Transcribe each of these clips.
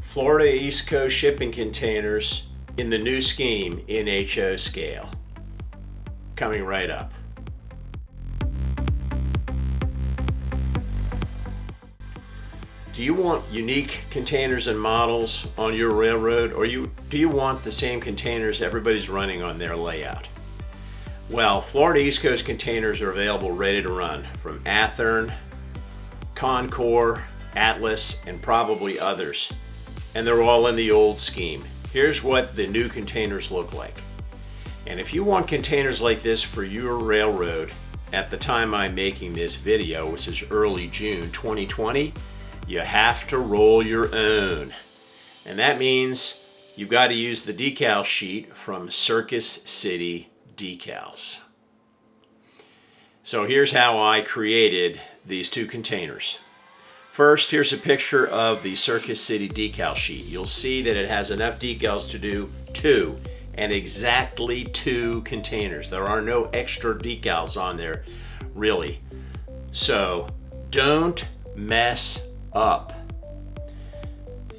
Florida East Coast shipping containers in the new scheme in HO scale. Coming right up. Do you want unique containers and models on your railroad, or do you want the same containers everybody's running on their layout? Well, Florida East Coast containers are available ready to run from Athearn, Concord, Atlas, and probably others. And they're all in the old scheme. Here's what the new containers look like. And if you want containers like this for your railroad at the time I'm making this video, which is early June 2020, you have to roll your own. And that means you've got to use the decal sheet from Circus City Decals. So here's how I created these two containers. First, here's a picture of the Circus City decal sheet. You'll see that it has enough decals to do two, and exactly two containers. There are no extra decals on there, really. So don't mess up.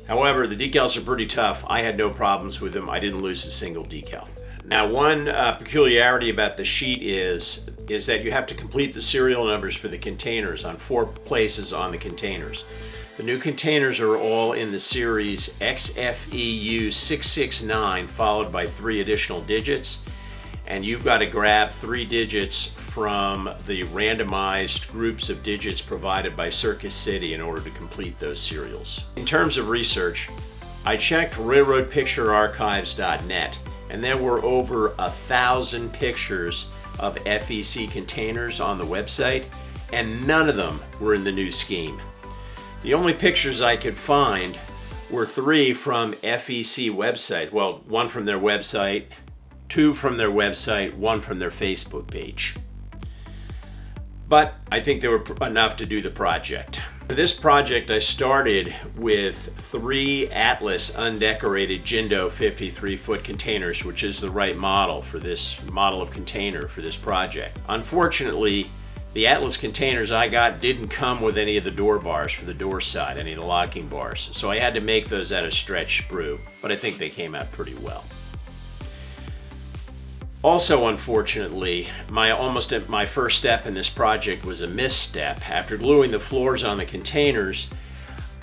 However, the decals are pretty tough. I had no problems with them. I didn't lose a single decal. Now, one peculiarity about the sheet is that you have to complete the serial numbers for the containers on 4 places on the containers. The new containers are all in the series XFEU 669, followed by 3 additional digits. And you've got to grab 3 digits from the randomized groups of digits provided by Circus City in order to complete those serials. In terms of research, I checked railroadpicturearchives.net, and there were over 1,000 pictures of FEC containers on the website, and none of them were in the new scheme. The only pictures I could find were 3 from FEC website. Well, 1 from their website, 2 from their website, 1 from their Facebook page. But I think they were enough to do the project. For this project, I started with 3 Atlas undecorated Jindo 53-foot containers, which is the right model for this model of container for this project. Unfortunately, the Atlas containers I got didn't come with any of the door bars for the door side, any of the locking bars. So I had to make those out of stretch sprue, but I think they came out pretty well. Also, unfortunately, my first step in this project was a misstep. After gluing the floors on the containers,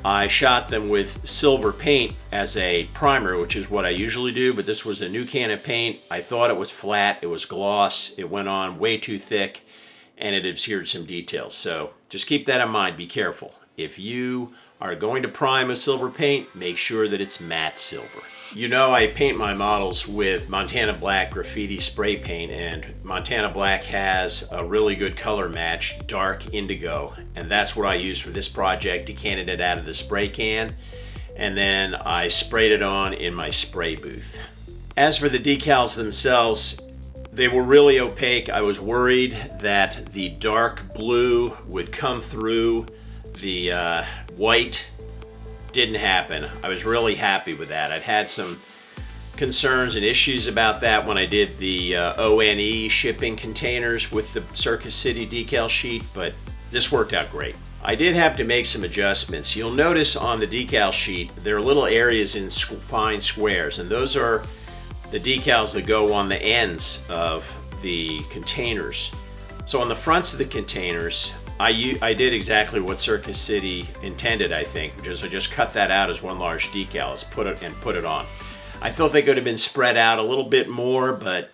I shot them with silver paint as a primer, which is what I usually do, but this was a new can of paint. I thought it was flat, it was gloss, it went on way too thick, and it obscured some details. So just keep that in mind, be careful. If you are going to prime a silver paint, make sure that it's matte silver. You know, I paint my models with Montana Black graffiti spray paint, and Montana Black has a really good color match, dark indigo, and that's what I used for this project, decanted it out of the spray can, and then I sprayed it on in my spray booth. As for the decals themselves, they were really opaque. I was worried that the dark blue would come through the white. Didn't happen. I was really happy with that. I'd had some concerns and issues about that when I did the ONE shipping containers with the Circus City decal sheet, but this worked out great. I did have to make some adjustments. You'll notice on the decal sheet there are little areas in fine squares, and those are the decals that go on the ends of the containers. So on the fronts of the containers, I did exactly what Circus City intended, I think, which is I just cut that out as one large decal, put it on. I thought they could have been spread out a little bit more, but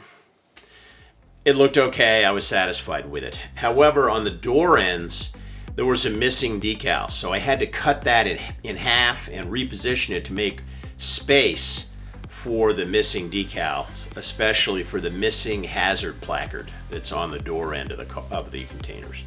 it looked okay. I was satisfied with it. However, on the door ends, there was a missing decal, so I had to cut that in half and reposition it to make space for the missing decals, especially for the missing hazard placard that's on the door end of the containers.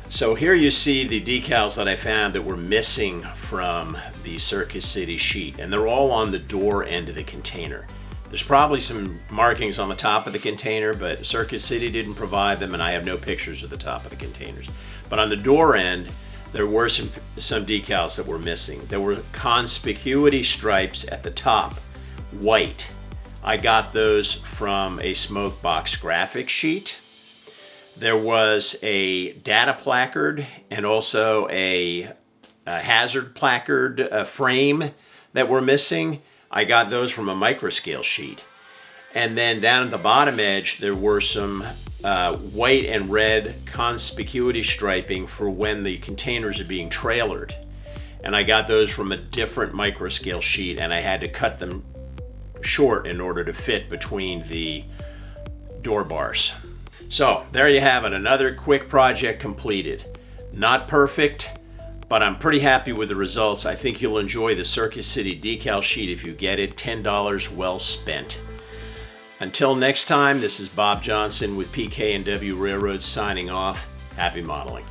So here you see the decals that I found that were missing from the Circus City sheet, and they're all on the door end of the container. There's probably some markings on the top of the container, but Circus City didn't provide them, and I have no pictures of the top of the containers. But on the door end, there were some decals that were missing. There were conspicuity stripes at the top, white. I got those from a smoke box graphic sheet. There was a data placard and also a hazard placard frame that were missing, I got those from a microscale sheet. And then down at the bottom edge, there were some white and red conspicuity striping for when the containers are being trailered. And I got those from a different microscale sheet, and I had to cut them short in order to fit between the door bars. So there you have it, another quick project completed. Not perfect, but I'm pretty happy with the results. I think you'll enjoy the Circus City decal sheet if you get it. $10 well spent. Until next time, this is Bob Johnson with PK&W Railroads signing off. Happy modeling.